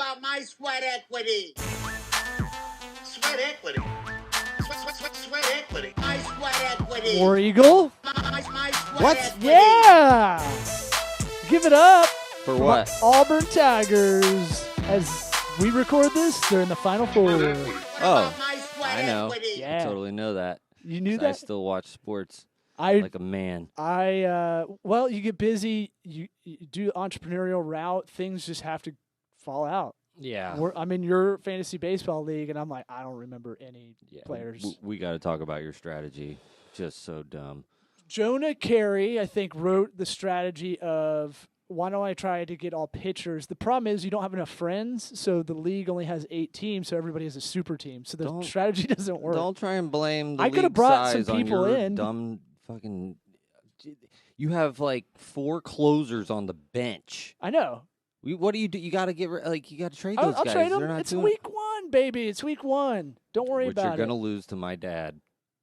about my sweat equity? Sweat equity. Sweat equity. My sweat equity. War Eagle? My sweat What? equity. Yeah! Give it up For what? Auburn Tigers as we record this during the Final Four. Oh, My sweat I know. equity. Yeah. I totally know that. You knew 'Cause I that? still watch sports I like a man. well, you get busy, you do entrepreneurial route, things just have to fall out. Yeah. I'm in your fantasy baseball league, and I'm like, I don't remember any players. We got to talk about your strategy. Just so dumb. Jonah Carey, I think, wrote the strategy of why don't I try to get all pitchers? The problem is you don't have enough friends, so the league only has 8 teams, so everybody has a super team. So the strategy doesn't work. Don't try and blame the I could have league brought some size people on your in. dumb fucking. You have like 4 closers on the bench. I know. What do you do? You got to get you got to trade those I'll guys. trade They're them. not It's doing week 1, baby. It's week 1. Don't worry which about you're it. gonna lose to my dad.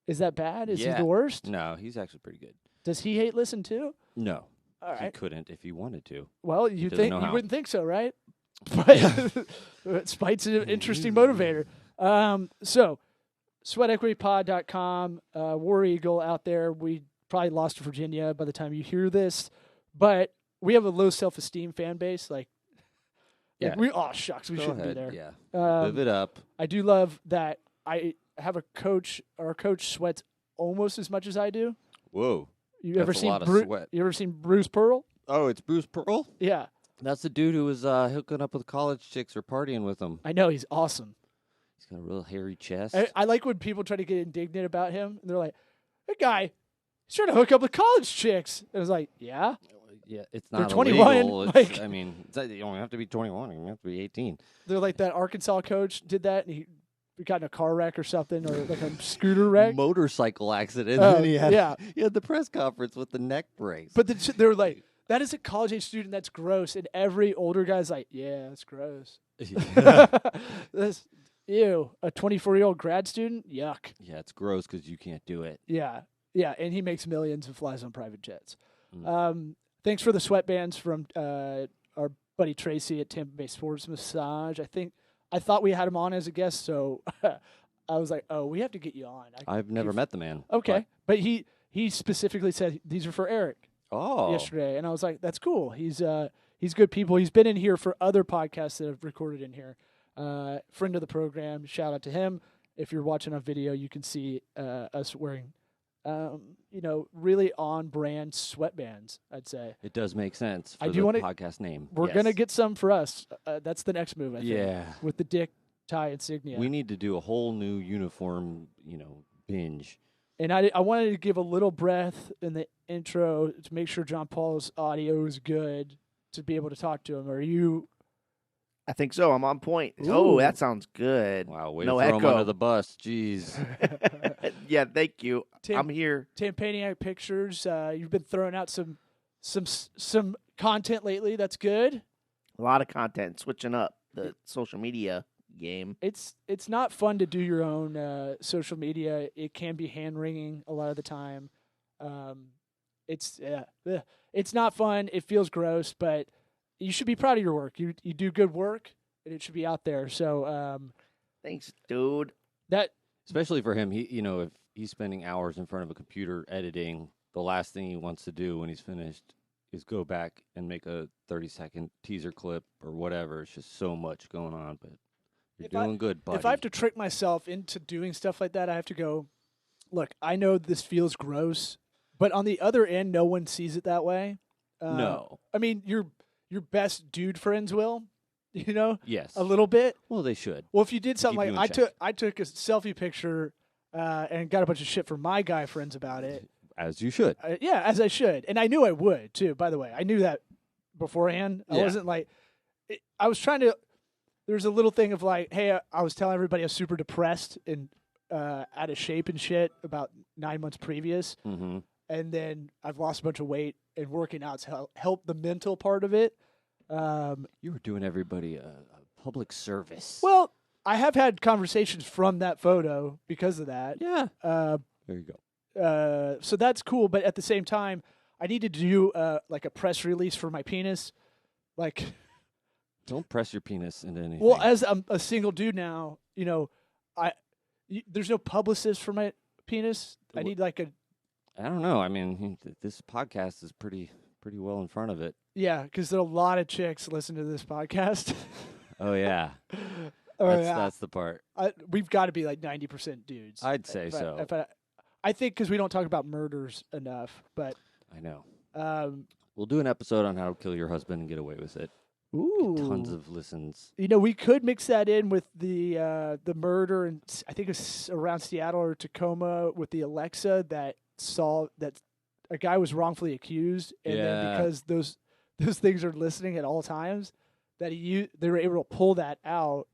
Is that bad? Is he Yeah. the worst? No, he's actually pretty good. Does he hate listen too? No, All he right. couldn't if he wanted to. Well, you doesn't think know you how. wouldn't think so, right? But Spite's an interesting motivator. So, sweatequitypod.com, War Eagle out there. We probably lost to Virginia by the time you hear this, but we have a low self-esteem fan base. Yeah. Shucks, we Go shouldn't ahead. be there. Yeah. Live it up. I do love that I have a coach. Our coach sweats almost as much as I do. Whoa. You ever That's a seen lot of sweat. You ever seen Bruce Pearl? Oh, it's Bruce Pearl? Yeah, That's the dude who was hooking up with college chicks or partying with them. I know he's awesome. He's got a real hairy chest. I like when people try to get indignant about him. And they're like, "That guy, he's trying to hook up with college chicks." And I was like, "Yeah, Yeah, it's They're not 21, illegal. It's, like- I mean, you don't have to be 21. You have to be 18. they're like that Arkansas coach did that, and he got in a car wreck or something, or like a scooter wreck." Motorcycle accident. Oh, and he had, yeah. he had the press conference with the neck brace. But they were like, "That is a college age student. That's gross." And every older guy's like, "Yeah, that's gross." That's ew. A 24-year-old grad student, yuck. Yeah, it's gross because you can't do it. Yeah, and he makes millions and flies on private jets. Mm. Thanks for the sweatbands from our buddy Tracy at Tampa Bay Sports Massage. I thought we had him on as a guest, so I was like, "Oh, we have to get you on." I've never met the man. Okay, but he specifically said these are for Eric Oh. yesterday, and I was like, "That's cool." He's good people. He's been in here for other podcasts that have recorded in here. Friend of the program. Shout out to him. If you're watching on video, you can see us wearing. Really on-brand sweatbands, I'd say. It does make sense for I do the wanna- podcast name. We're Yes. going to get some for us. That's the next move, I think. Yeah. With the dick tie insignia. We need to do a whole new uniform, binge. And I wanted to give a little breath in the intro to make sure John Paul's audio is good to be able to talk to him. Are you... I think so. I'm on point. Ooh. Oh, that sounds good. Wow, way No to throw him echo. under the bus. Jeez. Yeah, thank you. Tim- I'm here. Tampaniac Pictures, you've been throwing out some content lately. That's good. A lot of content, switching up the social media game. It's not fun to do your own social media. It can be hand-wringing a lot of the time. It's not fun. It feels gross, but you should be proud of your work. You do good work, and it should be out there. So Thanks, dude. that Especially for him, if he's spending hours in front of a computer editing, the last thing he wants to do when he's finished is go back and make a 30-second teaser clip or whatever. It's just so much going on, but you're doing good, buddy. if I have to trick myself into doing stuff like that, I have to go, look, I know this feels gross, but on the other end, no one sees it that way. No. I mean, your best dude friends will, Yes. a little bit. Well, they should. Well, if you did something keep like you in I took a selfie picture and got a bunch of shit from my guy friends about it. As you should. Yeah, as I should, and I knew I would too. By the way, I knew that beforehand. I Yeah. wasn't like I was trying to. There's a little thing of like, hey, I was telling everybody I was super depressed and out of shape and shit about 9 months previous, Mm-hmm. and then I've lost a bunch of weight and working out's helped the mental part of it. You were doing everybody a public service. Well, I have had conversations from that photo because of that. yeah. Uh, There you go. so that's cool, but at the same time, I need to do like a press release for my penis, like Don't press your penis into anything. Well, as I'm a single dude now, there's no publicist for my penis. I need like a. I don't know. I mean, this podcast is pretty well in front of it. Yeah, because there are a lot of chicks listen to this podcast. Oh yeah, Yeah. that's the part. We've got to be like 90% dudes. I'd say so. I think because we don't talk about murders enough, but I know. um, We'll do an episode on how to kill your husband and get away with it. ooh, Tons of listens. we could mix that in with the murder, and I think it's around Seattle or Tacoma with the Alexa that saw that a guy was wrongfully accused, and then because those things are listening at all times, that they were able to pull that out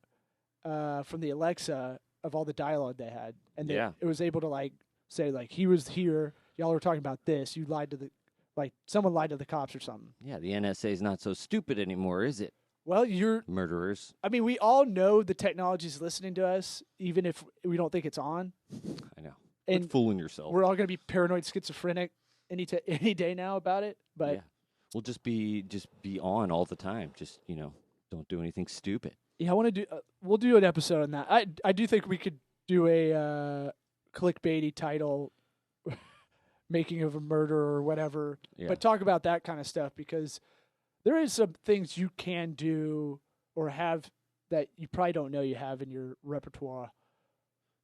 from the Alexa of all the dialogue they had, and it was able to say he was here, y'all were talking about this, you lied to someone lied to the cops or something. Yeah, the NSA is not so stupid anymore, is it? Well, Murderers. I mean, we all know the technology's listening to us, even if we don't think it's on. I know. And Quit fooling yourself. we're all going to be paranoid schizophrenic any day now about it. But yeah. We'll just be on all the time. Just, don't do anything stupid. yeah, I want to do. We'll do an episode on that. I do think we could do a clickbaity title, making of a murder or whatever. Yeah. But talk about that kind of stuff because there is some things you can do or have that you probably don't know you have in your repertoire.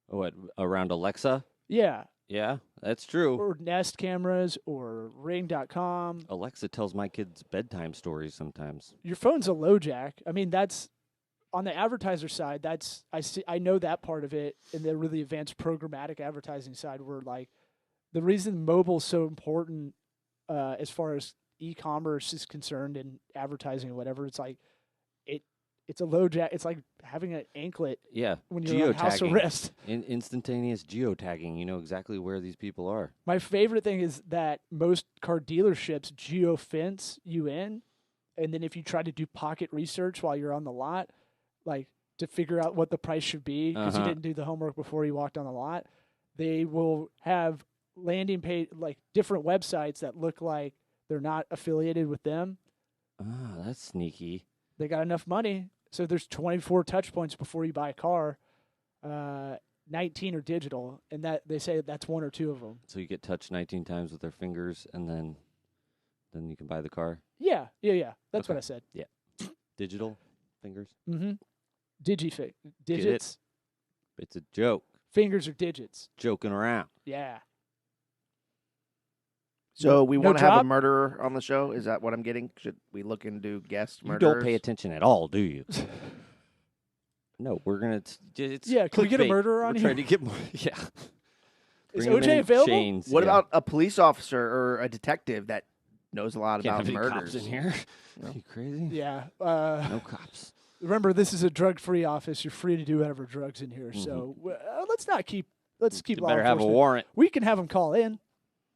What, around Alexa? Yeah. Yeah, that's true. Or Nest cameras or Ring.com. Alexa tells my kids bedtime stories sometimes. Your phone's a low jack. I mean, that's on the advertiser side. I know that part of it in the really advanced programmatic advertising side where the reason mobile's so important as far as e-commerce is concerned and advertising or whatever, it's a low jack. It's like having an anklet when you're on house arrest. Instantaneous geotagging. You know exactly where these people are. My favorite thing is that most car dealerships geofence you in, and then if you try to do pocket research while you're on the lot, to figure out what the price should be because you didn't do the homework before you walked on the lot, they will have landing page, different websites that look like they're not affiliated with them. Ah, that's sneaky. They got enough money. So there's 24 touch points before you buy a car. 19 are digital, and that they say that's one or two of them. So you get touched 19 times with their fingers, and then you can buy the car? Yeah. That's what I said. Yeah. Digital fingers? Mm-hmm. Digits. It's a joke. Fingers are digits. Joking around. Yeah. So we want to have a drop? murderer on the show? Is that what I'm getting? Should we look into guest You murderers? don't pay attention at all, do you? No, we're going to... Yeah, can we get a clickbait. murderer on We're here? trying to get more... Yeah. Is Bring 'em OJ in available? chains, What yeah. about a police officer or a detective that knows a lot Can't about have any murders? cops in here. No. Are you crazy? Yeah. No cops. Remember, this is a drug-free office. You're free to do whatever drugs in here. So let's keep You law better have a enforcement. warrant. We can have them call in.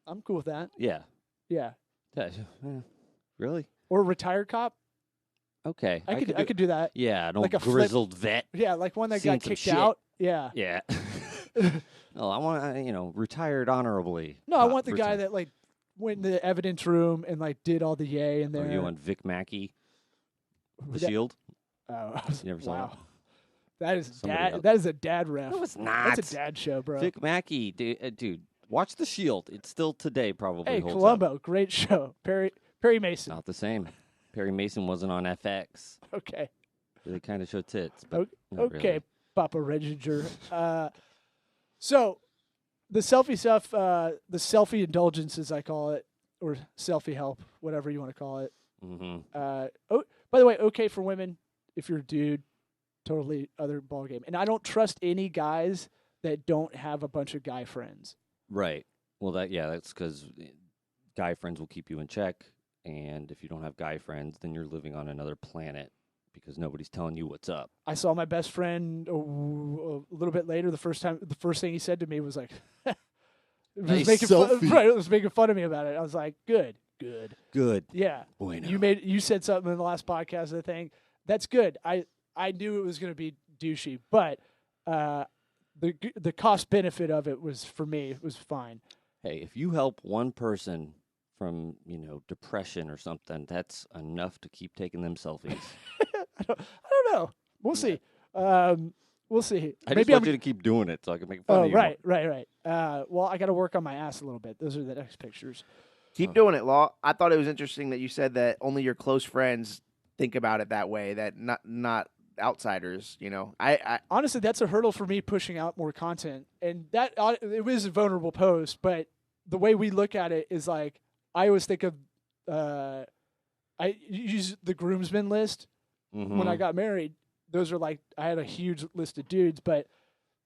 I'm cool with that. Yeah. Yeah. Really? Or a retired cop. Okay. I could do that. Yeah, an old like a flip- grizzled vet. Yeah, like one that Seen got some kicked shit. out. Yeah. Yeah. No, I want retired honorably. No, I Not want the guy retired. that went in the evidence room and did all the yay in there. Are you on Vic Mackey? The That- Shield? Oh, You never saw wow. that? That is Somebody else. That is a dad ref. No, it's not. That's a dad show, bro. Vic Mackey, dude, watch The Shield. It's still today probably Hey, holds Columbo, up. great show. Perry Mason. Not the same. Perry Mason wasn't on FX. Okay. They kind of show tits, but not Okay, really. Papa Reginger. So the selfie stuff, the selfie indulgence, as I call it, or selfie help, whatever you want to call it. Mm-hmm. By the way, okay for women if you're a dude, totally other ballgame. And I don't trust any guys that don't have a bunch of guy friends. Right. Well, that's because guy friends will keep you in check, and if you don't have guy friends, then you're living on another planet because nobody's telling you what's up. I saw my best friend a little bit later. The first thing he said to me was like, Nice making selfie. right, it was making fun of me about it. I was like, good. Yeah. Bueno. You said something in the last podcast, I think. That's good. I knew it was going to be douchey, but the cost benefit of it was, for me, it was fine. Hey, if you help one person from, depression or something, that's enough to keep taking them selfies. I don't know. We'll see. We'll see. I Maybe just want you to keep doing it so I can make fun of you. Right. Well, I got to work on my ass a little bit. Those are the next pictures. Keep doing it, Law. I thought it was interesting that you said that only your close friends think about it that way, that not outsiders, you know. I Honestly, that's a hurdle for me pushing out more content. And that it was a vulnerable post, but the way we look at it is like I always think of I use the groomsmen list when I got married. Those are like I had a huge list of dudes, but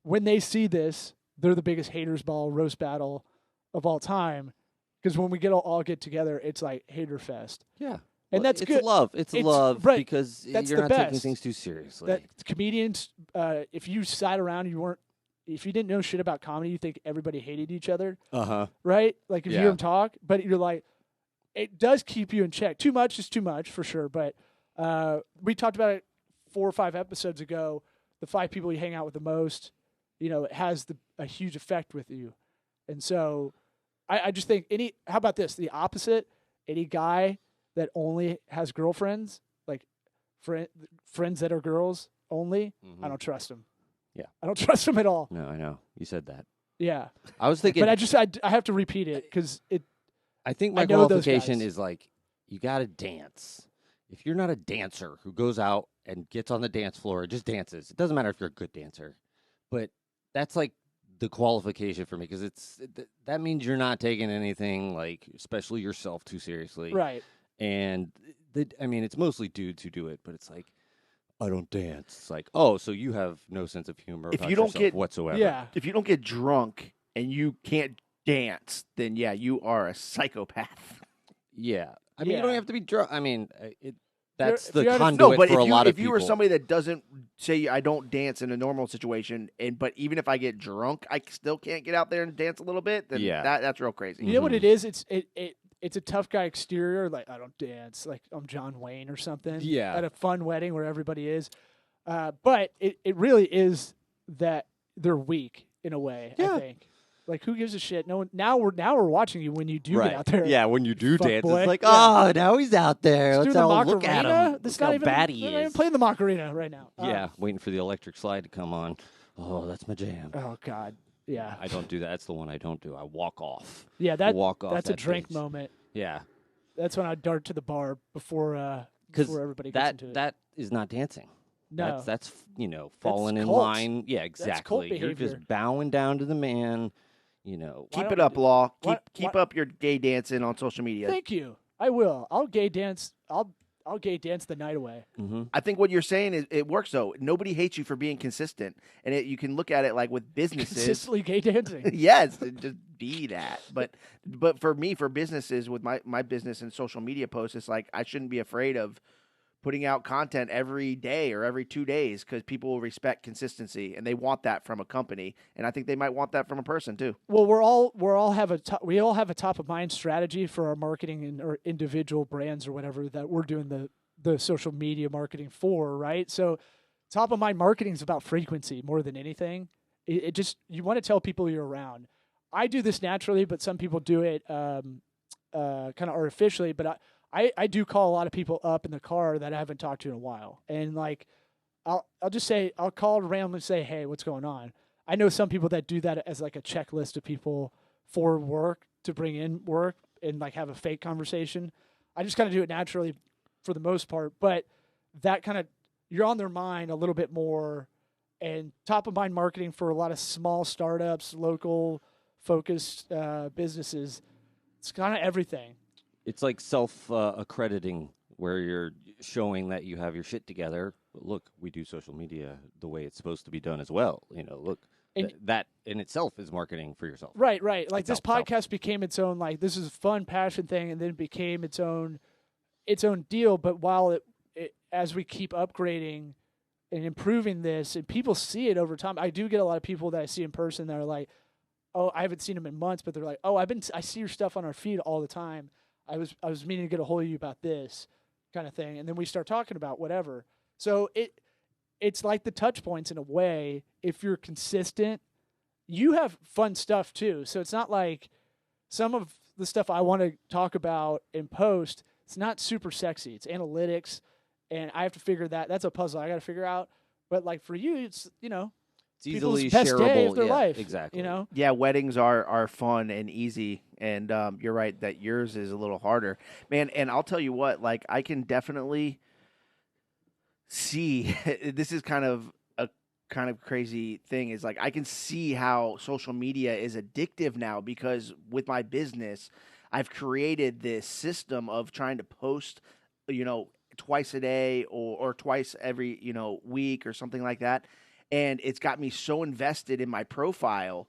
when they see this, they're the biggest haters ball roast battle of all time. Because when we all get together, it's like hater fest. Yeah. And that's it's good. Love. It's love right. because That's you're the not best. taking things too seriously. That comedians, if you sat around, if you didn't know shit about comedy, you think everybody hated each other, right? Like if you hear them talk, but you're like, it does keep you in check. Too much is too much for sure. But we talked about it 4 or 5 episodes ago. The 5 people you hang out with the most, it has a huge effect with you, and so. I just think how about this? The opposite, any guy that only has girlfriends, like friends that are girls only, I don't trust him. Yeah. I don't trust him at all. No, I know. You said that. Yeah. I was thinking. But I have to repeat it because I think my I know those qualification guys. is like, you got to dance. If you're not a dancer who goes out and gets on the dance floor and just dances, it doesn't matter if you're a good dancer, but that's like, the qualification for me because that means you're not taking anything like especially yourself too seriously, right? And it's mostly dudes who do it, but it's like I don't dance. It's like, oh, so you have no sense of humor if about you don't yourself get whatsoever. Yeah, if you don't get drunk and you can't dance, then yeah, you are a psychopath. Yeah, I mean you don't have to be drunk. I mean that's If the you're conduit but for a lot of if you people. were somebody that doesn't say I don't dance in a normal situation, but even if I get drunk, I still can't get out there and dance a little bit. Then that's real crazy. You know what it is? It's a tough guy exterior. Like I don't dance. Like I'm John Wayne or something. Yeah. At a fun wedding where everybody is, but it really is that they're weak in a way. Yeah. I think. Like who gives a shit? No one. Now we're watching you when you do get out there. Yeah, when you do Fuck dance, boy. it's like, Yeah. oh, now he's out there. Let's Let's do the all look at Macarena. him. That's Look not how even bad he they're not even is. playing the Macarena right now. Yeah, waiting for the electric slide to come on. Oh, that's my jam. Oh God. Yeah. I don't do that. That's the one I don't do. I walk off. Yeah. Walk off That's that a drink stage. moment. Yeah. That's when I dart to the bar before everybody gets into it. that is not dancing. No. That's falling in cult. line. Yeah, cult exactly. You're behavior. just bowing down to the man. Keep it up, Law. Keep why- up your gay dancing on social media. Thank you. I will. I'll gay dance. I'll gay dance the night away. Mm-hmm. I think what you're saying is it works though. Nobody hates you for being consistent, and you can look at it like with businesses. Consistently gay dancing. Yes, just be that. But for me, for businesses with my business and social media posts, it's like I shouldn't be afraid of putting out content every day or every 2 days because people will respect consistency and they want that from a company, and I think they might want that from a person too. Well, we all have a top of mind strategy for our marketing and our individual brands or whatever that we're doing the social media marketing for, right? So, top of mind marketing is about frequency more than anything. It just you want to tell people you're around. I do this naturally, but some people do it kind of artificially. But I do call a lot of people up in the car that I haven't talked to in a while, and like I'll just say I'll call randomly and say, hey, what's going on? I know some people that do that as like a checklist of people for work to bring in work and like have a fake conversation. I just kind of do it naturally for the most part, but that kind of you're on their mind a little bit more, and top of mind marketing for a lot of small startups, local focused businesses. It's kind of everything. It's like self-accrediting where you're showing that you have your shit together. But look, we do social media the way it's supposed to be done as well. Look, that in itself is marketing for yourself. Right. Like this Self. podcast became its own, like this is a fun passion thing, and then it became its own deal. But while it as we keep upgrading and improving this, and people see it over time, I do get a lot of people that I see in person that are like, oh, I haven't seen them in months, but they're like, oh, I see your stuff on our feed all the time. I was meaning to get a hold of you about this kind of thing. And then we start talking about whatever. So it's like the touch points in a way. If you're consistent, you have fun stuff too. So it's not like some of the stuff I want to talk about and post, it's not super sexy. It's analytics and I have to figure that. That's a puzzle I got to figure out. But like for you, it's It's people's easily best shareable. day of their yeah, life. Exactly. Yeah, weddings are fun and easy, and you're right that yours is a little harder, man. And I'll tell you what, like I can definitely see this is kind of a kind of crazy thing is like I can see how social media is addictive now because with my business, I've created this system of trying to post, twice a day or twice every, week or something like that. And it's got me so invested in my profile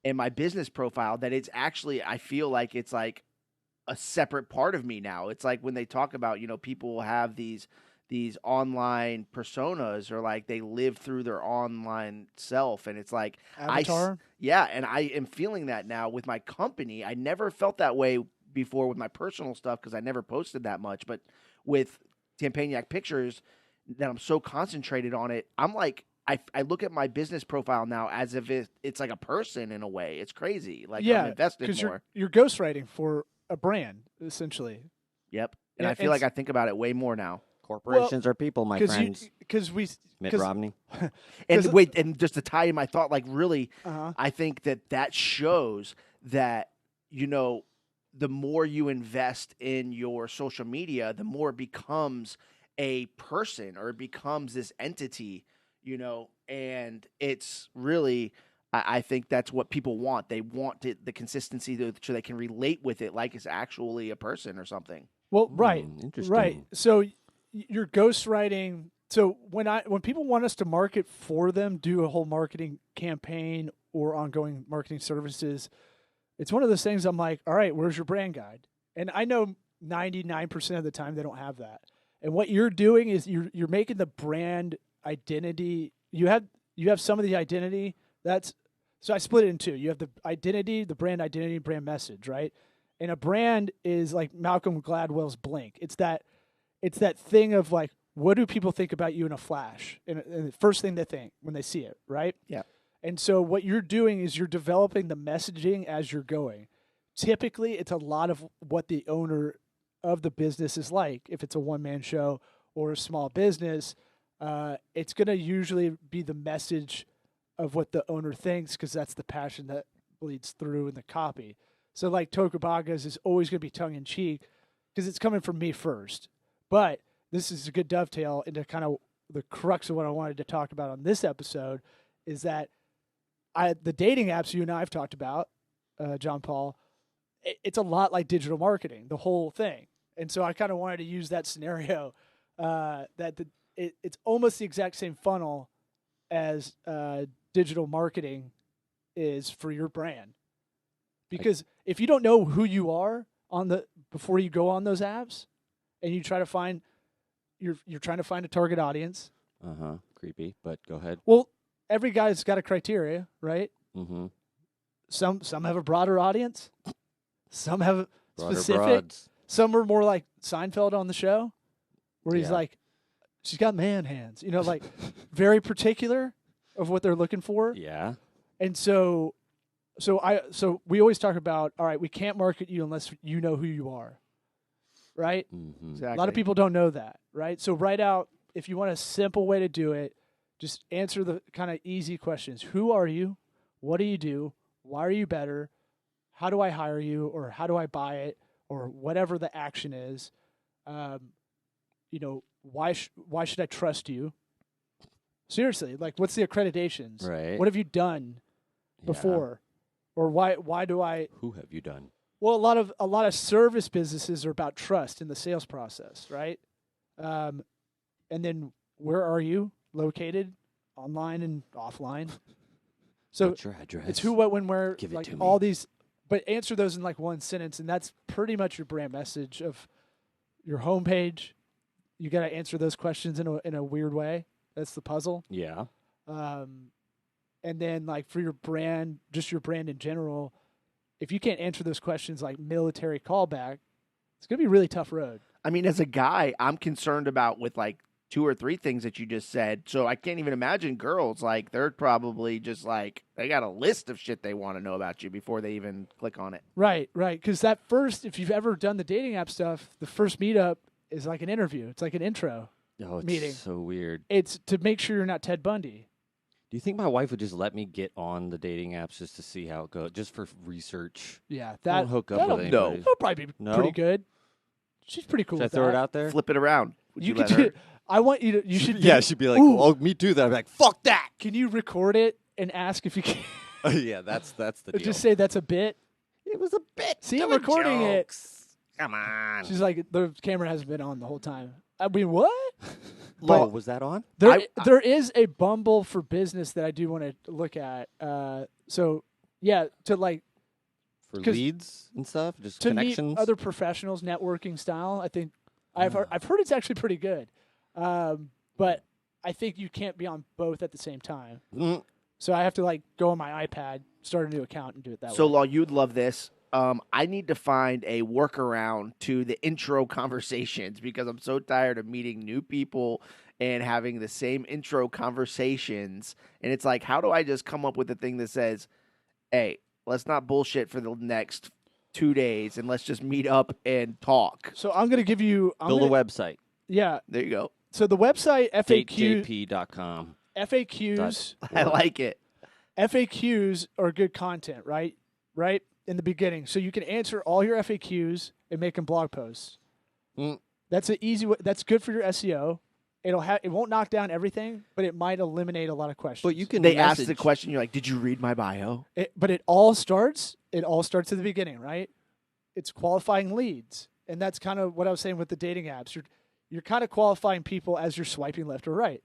and my business profile that it's actually, I feel like it's like a separate part of me now. It's like when they talk about, people have these online personas or like they live through their online self. And it's like, Avatar. and I am feeling that now with my company. I never felt that way before with my personal stuff because I never posted that much. But with Tampaniac Pictures, that I'm so concentrated on it, I'm like, I look at my business profile now as if it's like a person in a way. It's crazy. Like I'm invested more. You're ghostwriting for a brand essentially. Yep. And I feel like I think about it way more now. Corporations are people, my friends. Mitt Romney. And just to tie in my thought, like really, Uh-huh. I think that shows that, the more you invest in your social media, the more it becomes a person or it becomes this entity, and it's really, I think that's what people want. They want the consistency so they can relate with it like it's actually a person or something. Well, right, Interesting. right. So you're ghostwriting. So when people want us to market for them, do a whole marketing campaign or ongoing marketing services, it's one of those things I'm like, all right, where's your brand guide? And I know 99% of the time they don't have that. And what you're doing is you're making the brand identity. You have some of the identity. So I split it in two. You have the identity, the brand identity, brand message, right? And a brand is like Malcolm Gladwell's Blink. It's that thing of like, what do people think about you in a flash? And the first thing they think when they see it, right? Yeah. And so what you're doing is you're developing the messaging as you're going. Typically, it's a lot of what the owner of the business is like. If it's a one-man show or a small business, it's going to usually be the message of what the owner thinks because that's the passion that bleeds through in the copy. So like Tokabaga's is always going to be tongue-in-cheek because it's coming from me first. But this is a good dovetail into kind of the crux of what I wanted to talk about on this episode is that the dating apps you and I have talked about, John Paul, it's a lot like digital marketing, the whole thing. And so I kind of wanted to use that scenario it's almost the exact same funnel as digital marketing is for your brand. Because if you don't know who you are before you go on those apps and you try to find you're trying to find a target audience. Creepy, but go ahead. Well, every guy's got a criteria, right? Mm-hmm. Some have a broader audience. Some have Broader specific. broads. Some are more like Seinfeld on the show, where he's Yeah. like, she's got man hands, like very particular of what they're looking for. Yeah. And so we always talk about, all right, we can't market you unless you know who you are, right? Mm-hmm. Exactly. A lot of people don't know that, right? So write out, if you want a simple way to do it, just answer the kind of easy questions. Who are you? What do you do? Why are you better? How do I hire you? Or how do I buy it? Or whatever the action is. Why should I trust you? Seriously, like what's the accreditations? Right. What have you done before? Or why do I? Who have you done? Well, a lot of service businesses are about trust in the sales process, right? And then where are you located, online and offline? So What's your address? it's who, what, when, where, Give it like to me. all these. But answer those in like one sentence, and that's pretty much your brand message of your homepage. You got to answer those questions in a weird way. That's the puzzle. Yeah. And then like for your brand, just your brand in general, if you can't answer those questions like military callback, it's going to be a really tough road. I mean, as a guy, I'm concerned about with like 2 or 3 things that you just said. So I can't even imagine girls, like they're probably just like, they got a list of shit they want to know about you before they even click on it. Right. Because if you've ever done the dating app stuff, the first meetup is like an interview. It's like an intro. Oh, it's meeting. so weird. It's to make sure you're not Ted Bundy. Do you think my wife would just let me get on the dating apps just to see how it goes, just for research? Yeah, I that don't hook up that'll- with No. anybody. that'll probably be No? pretty good. She's pretty cool Should I with throw that. it out there? Flip it around. Would You you, could let do, her? I want you to. You should. Yeah, do- she'd be like, Ooh. "Oh, me too." Then I'm like, "Fuck that." Can you record it and ask if you can? Yeah, that's the deal. Just say that's a bit. It was a bit. See, I'm Doing recording it. jokes. Come on. She's like, the camera hasn't been on the whole time. I mean, what? Oh, was that on? There is a Bumble for business that I do want to look at. So yeah, to like For 'Cause leads and stuff, just to connections. meet other professionals, networking style. I think I've heard it's actually pretty good. But I think you can't be on both at the same time. Mm. So I have to like go on my iPad, start a new account, and do it that So, way. Law, you'd love this. I need to find a workaround to the intro conversations because I'm so tired of meeting new people and having the same intro conversations. And it's like, how do I just come up with a thing that says, hey, let's not bullshit for the next 2 days and let's just meet up and talk. So I'm going to give you Build a website. Yeah. There you go. So the website DateJP.com. FAQs I like it. FAQs are good content, right? Right in the beginning, so you can answer all your FAQs and make them blog posts. Mm. That's an easy way. That's good for your SEO. It won't knock down everything, but it might eliminate a lot of questions. But you can They ask message. the question, you're like, did you read my bio? But it all starts at the beginning, right? It's qualifying leads, and that's kind of what I was saying with the dating apps. You're kind of qualifying people as you're swiping left or right.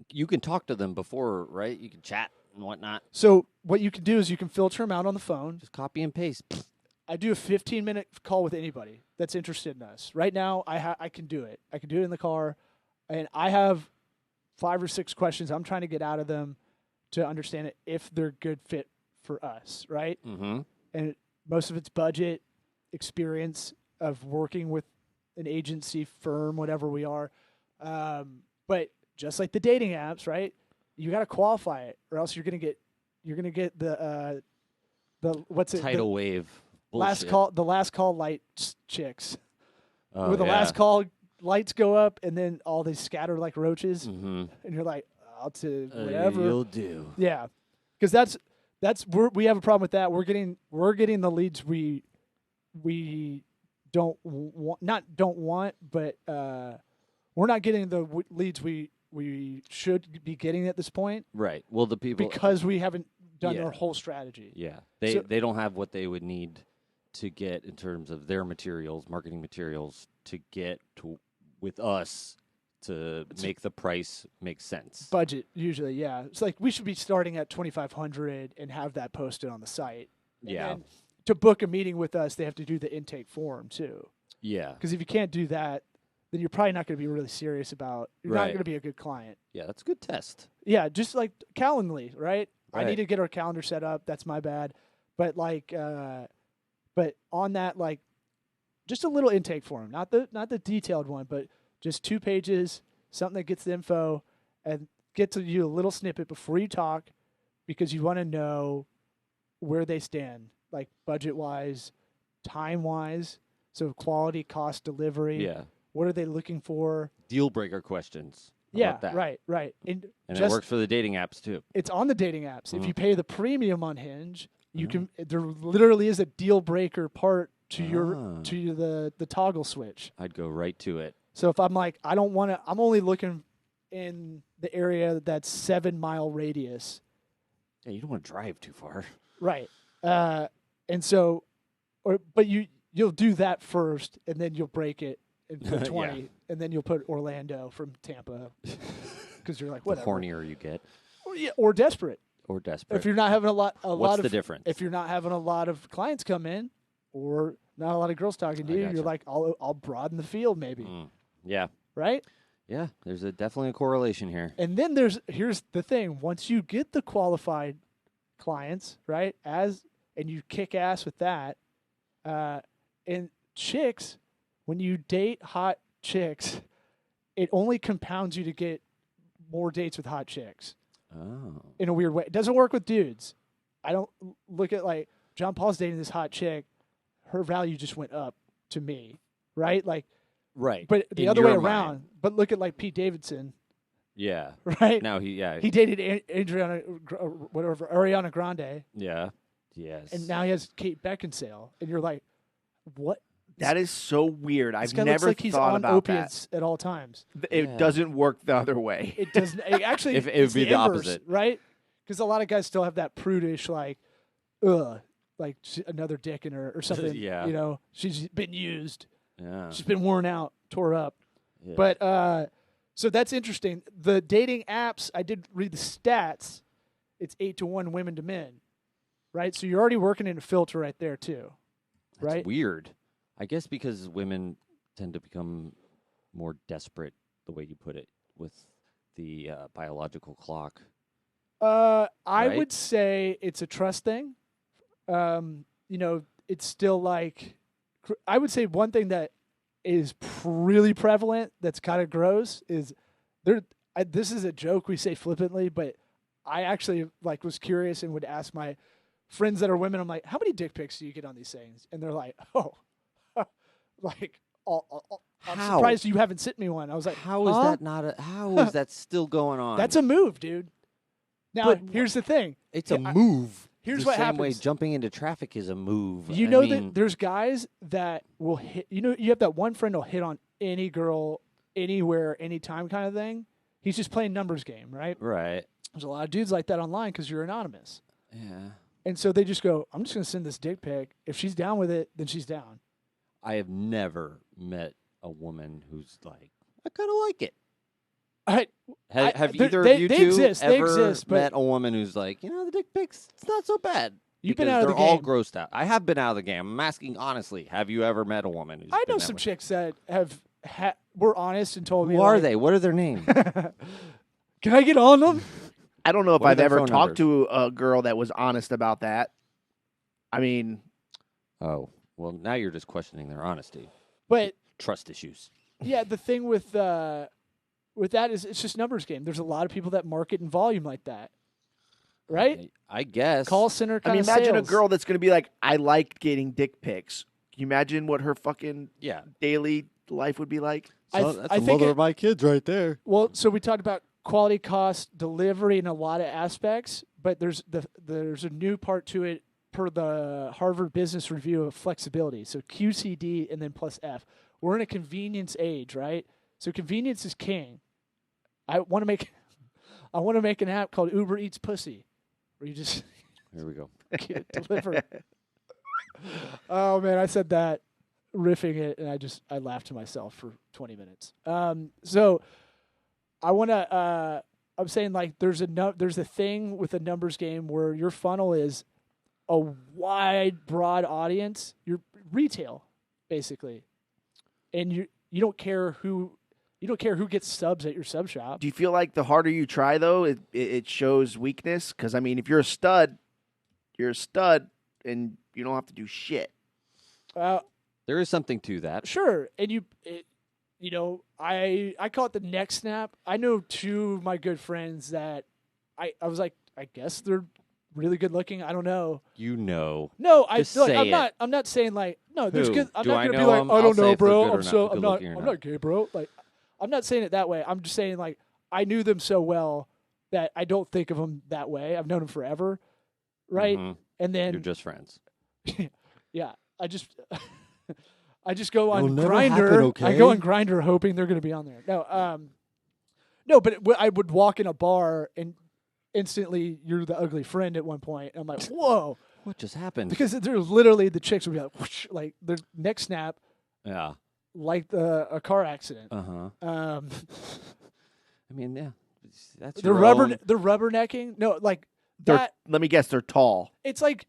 You can talk to them before, right? You can chat and whatnot. So what you can do is you can filter them out on the phone. Just copy and paste. I do a 15-minute call with anybody that's interested in us. Right now, I can do it. I can do it in the car, and I have 5 or 6 questions I'm trying to get out of them to understand it if they're a good fit for us, right? Mm-hmm. And most of it's budget, experience of working with an agency firm, whatever we are. But just like the dating apps, right? You got to qualify it, or else you're gonna get the what's it? Tidal wave. Last Bullshit. the last call light chicks. Oh, Where the yeah. last call lights go up and then all they scatter like roaches, Mm-hmm. and you're like, I'll to whatever. You'll do. Yeah, because we have a problem with that. We're getting the leads we don't want, but we're not getting the leads we should be getting at this point Right. Well, the people because we haven't done Yeah. our whole strategy. Yeah, So- they don't have what they would need to get in terms of their materials, marketing materials, to get to with us to make the price make sense. Budget usually, yeah. It's like we should be starting at 2,500 and have that posted on the site. And Yeah. then to book a meeting with us, they have to do the intake form too. Yeah, Because if you can't do that, then you're probably not going to be really serious about. You're not Right. going to be a good client. yeah, that's a good test. Yeah, just like Calendly, right? I Right. need to get our calendar set up. That's my bad. But like, but on that, like, just a little intake form, not the detailed one, but just 2 pages, something that gets the info and gets you a little snippet before you talk, because you want to know where they stand, like budget wise, time wise, so quality, cost, delivery. Yeah, What are they looking for? deal breaker questions. How Yeah, about that? right. And And just it works for the dating apps too. it's on the dating apps. If Mhm. you pay the premium on Hinge, you can. There literally is a deal breaker part to Ah. the toggle switch. I'd go right to it. So if I'm like, I don't want to. I'm only looking in the area that's 7-mile radius. Yeah, you don't want to drive too far. Right. And so, but you'll do that first, and then you'll break it and put 20, and then you'll put Orlando from Tampa, because you're like The whatever. hornier you get, Or desperate. or desperate. If you're not having a lot What's of the difference? if you're not having a lot of clients come in, or not a lot of girls talking to I you, gotcha. you're like, I'll broaden the field maybe, Yeah, right? yeah. There's definitely a correlation here. And then here's the thing: once you get the qualified clients, right, and you kick ass with that, and chicks, when you date hot chicks, it only compounds you to get more dates with hot chicks Oh, in a weird way. It doesn't work with dudes. I don't look at like John Paul's dating this hot chick. Her value just went up to me, right? Like Right. But the In other way your around. mind. But look at like Pete Davidson, Yeah. right? Now he dated Ariana Grande, Yeah. Yes. and now he has Kate Beckinsale, and you're like, what? That is so weird. This I've guy looks never like he's thought on about opiates at all times. that. It Yeah. doesn't work the other way. It doesn't. It actually, If it it's would be the inverse, opposite. right? Because a lot of guys still have that prudish, like, ugh, like another dick in her or something. Yeah. You know, she's been used. Yeah. She's been worn out, tore up. Yeah. But so that's interesting. The dating apps, I did read the stats. It's 8-1 women to men, right? So you're already working in a filter right there too, That's right? weird. I guess because women tend to become more desperate, the way you put it, with the biological clock. I Right? would say it's a trust thing. You know, it's still like I would say one thing that is really prevalent that's kind of gross is there. This is a joke we say flippantly, but I actually like was curious and would ask my friends that are women. I'm like, how many dick pics do you get on these things? And they're like, oh, like I'm How? surprised you haven't sent me one. I was like, How is huh? that not how is that still going on? That's a move, dude. Now But here's the thing. It's a I- move. here's the what same way happens. jumping into traffic is a move. You I know mean, that there's guys that will hit. You know, you have that one friend who'll hit on any girl, anywhere, anytime kind of thing. He's just playing numbers game, right? Right. There's a lot of dudes like that online because you're anonymous, Yeah. and so they just go, "I'm just going to send this dick pic. If she's down with it, then she's down." I have never met a woman who's like, I kind of like it. Have they- either of they- you they two exist, they ever exist, but- met a woman who's like, you know, the dick pics, it's not so bad. You've been Because out of the they're all game. grossed out. I have been out of the game. I'm asking honestly, have you ever met a woman who's I been know that some way? chicks that were honest and told me, Who are like, they? What are their names? Can I get on them? I don't know if What are I've their ever phone talked to a girl that was honest about that. I mean, Oh, well, now you're just questioning their honesty. But Trust issues. yeah, the thing with that is it's just numbers game. There's a lot of people that market in volume like that, right? I guess. Call center I kind mean, of imagine a sales. girl that's going to be like, I like getting dick pics. Can you imagine what her fucking Yeah. daily life would be like? I That's I the think mother it- of my kids right there. Well, so we talked about quality, cost, delivery, in a lot of aspects, but there's a new part to it per the Harvard Business Review of flexibility. So QCD and then plus F. We're in a convenience age, right? So convenience is king. I want to make an app called Uber Eats Pussy, where you just Here we go. get it delivered. Oh man, I said that riffing it, and I laughed to myself for 20 minutes. So I want to. I'm saying like there's a thing with a numbers game where your funnel is a wide, broad audience. You're retail, basically, and you don't care who gets subs at your sub shop. Do you feel like the harder you try, though, it shows weakness? Because, I mean, if you're a stud, and you don't have to do shit. There is something to that. Sure, and I call it the neck snap. I know two of my good friends that I was like, I guess they're really good looking. I don't know. You know. No, Just say it. I'm not saying like no. There's Who? good. I'm Do not I gonna know be like them? I I'll don't say know, if they're bro. good or I'm not- so I'm good not looking or I'm not. not gay, bro. Like I'm not saying it that way. I'm just saying like I knew them so well that I don't think of them that way. I've known them forever, right? Mhm. And then You're just friends. yeah, I just go It'll on never Grinder. happen, I okay? go on Grinder hoping they're going to be on there. No, but I would walk in a bar and instantly you're the ugly friend at one point. I'm like, whoa, What just happened? because there's literally the chicks would be like, whoosh, like their neck snap, Yeah. like a car accident. Uh-huh. I mean, yeah. That's The your rubber, own- the rubbernecking. No, like They're, that. let me guess, they're tall. It's like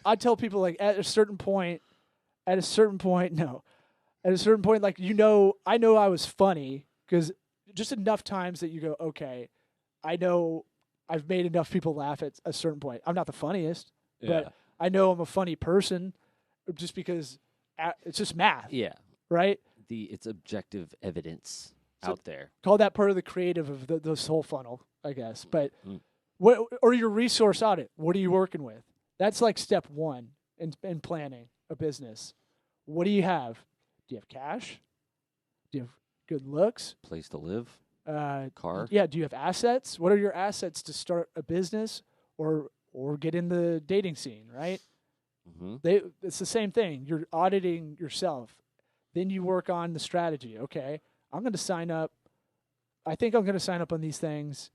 I tell people like at a certain point, like I know I was funny because just enough times that you go, okay, I know I've made enough people laugh at a certain point. I'm not the funniest, Yeah. but I know I'm a funny person just because it's just math, Yeah. right? It's objective evidence So- out there. Call that part of the creative of this whole funnel, I guess. But Mm. or your resource audit. What are you working with? That's like step one in planning a business. What do you have? Do you have cash? Do you have good looks? Place to live, Uh, car. Yeah. Do you have assets? What are your assets to start a business or get in the dating scene? Right. Mm-hmm. It's the same thing. You're auditing yourself. Then you work on the strategy. Okay, I'm going to sign up. I think I'm going to sign up on these things,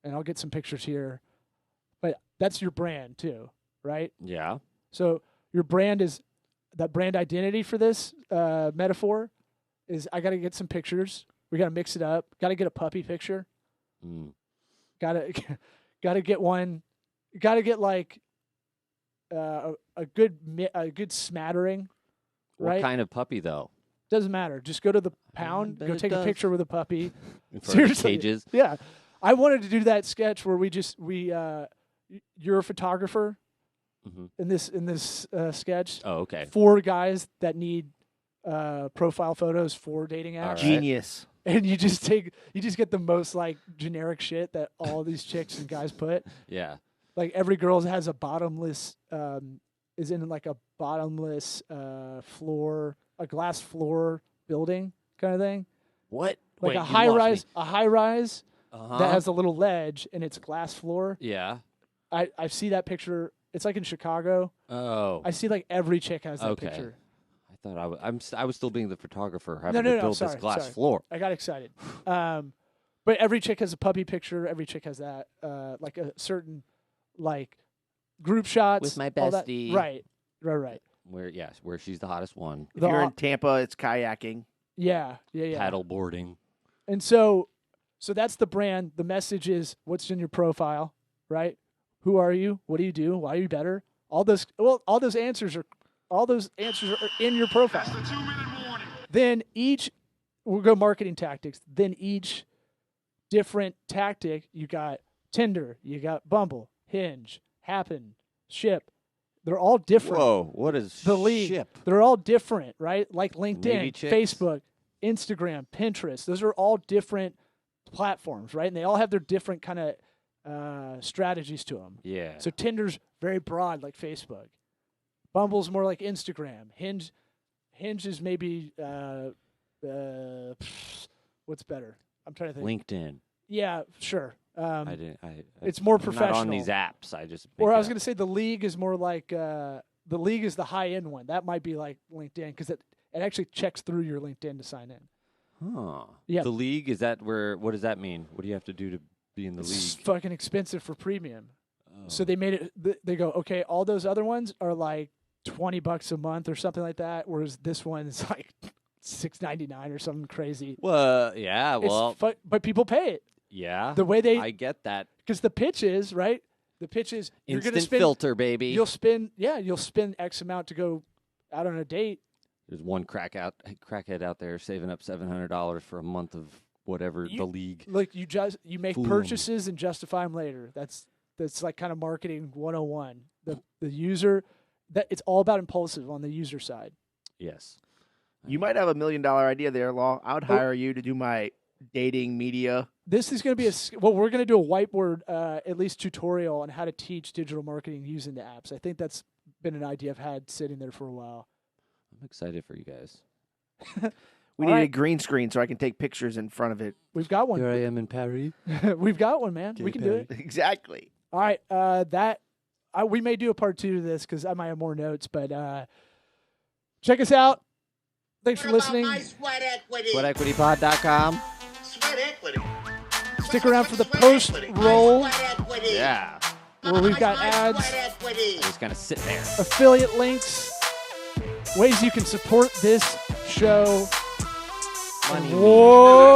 and I'll get some pictures here. But that's your brand too, right? Yeah. So your brand is that brand identity for this metaphor is I got to get some pictures. We got to mix it up. Got to get a puppy picture. Mm. Got to get one. Got to get like a good smattering. What Right? kind of puppy though? Doesn't matter. Just go to the pound. bet Go it take a does. picture with a puppy. In front of the Seriously. cages. Yeah, I wanted to do that sketch where you're a photographer Mm-hmm. in this sketch. Oh, okay. 4 guys that need profile photos for dating apps, All right. Genius. and you just get the most like generic shit that all these chicks and guys put. Yeah. Like every girl has a bottomless is in like a bottomless floor, a glass floor building kind of thing. What? Like Wait, a you high lost rise, me. a high rise Uh-huh. that has a little ledge and it's glass floor. Yeah. I see that picture. It's like in Chicago. Oh. I see like every chick has that Okay. picture. I thought I was still being the photographer having No, to build sorry, this glass sorry. floor. I got excited. But every chick has a puppy picture. Every chick has that. Like a certain like group shots With my all that- bestie. Right. Where she's the hottest one. If you're in Tampa, it's kayaking. Yeah. Paddle boarding. And so that's the brand. The message is what's in your profile, right? Who are you? What do you do? Why are you better? All those answers are in your profile. Then we'll go marketing tactics. Then each different tactic, you got Tinder, you got Bumble, Hinge, Happen, Ship. They're all different. Whoa, what is The league. ship? They're all different, right? Like Navy LinkedIn, chicks? Facebook, Instagram, Pinterest. Those are all different platforms, right? And they all have their different kind of strategies to them. Yeah. So Tinder's very broad, like Facebook. Bumble's more like Instagram. Hinge is maybe what's better? I'm trying to think. LinkedIn. Yeah, sure. I didn't. It's more I'm not on professional. these apps. I just. Or make I it was up. going to say the league is more like the league is the high end one. That might be like LinkedIn because it actually checks through your LinkedIn to sign in. Huh. Yeah. The league, is that where? What does that mean? What do you have to do to be in the It's league? fucking expensive for premium. Oh. So they made it. They go, okay, all those other ones are like $20 a month or something like that, whereas this one is like $6.99 or something crazy. Well, yeah. Well, But people pay it. yeah. The way they I get that. because the pitch is right. The pitch is you're Instant going to spend. filter, baby. You'll spend X amount to go out on a date. There's one crackhead out there saving up $700 for a month of whatever the league. Like you make Fool 'em. purchases and justify them later. That's like kind of marketing 101. The user that it's all about impulsive on the user side. Yes. You might have $1 million idea there, Law. I would Oh. hire you to do my dating media. This is going to be we're going to do a whiteboard at least tutorial on how to teach digital marketing using the apps. I think that's been an idea I've had sitting there for a while. I'm excited for you guys. We All need a right. green screen so I can take pictures in front of it. We've got one. Here I am in Paris. We've got one, man. We can do it. Exactly. All right. We may do a part 2 to this because I might have more notes, but check us out. Thanks for What about listening. my sweat equity? SweatEquityPod.com. Sweat equity. Stick around for the Sweat post equity. roll My sweat equity. Yeah. where we've got My ads, sweat equity. Just kind of sit there. affiliate links, ways you can support this show. Money. Whoa.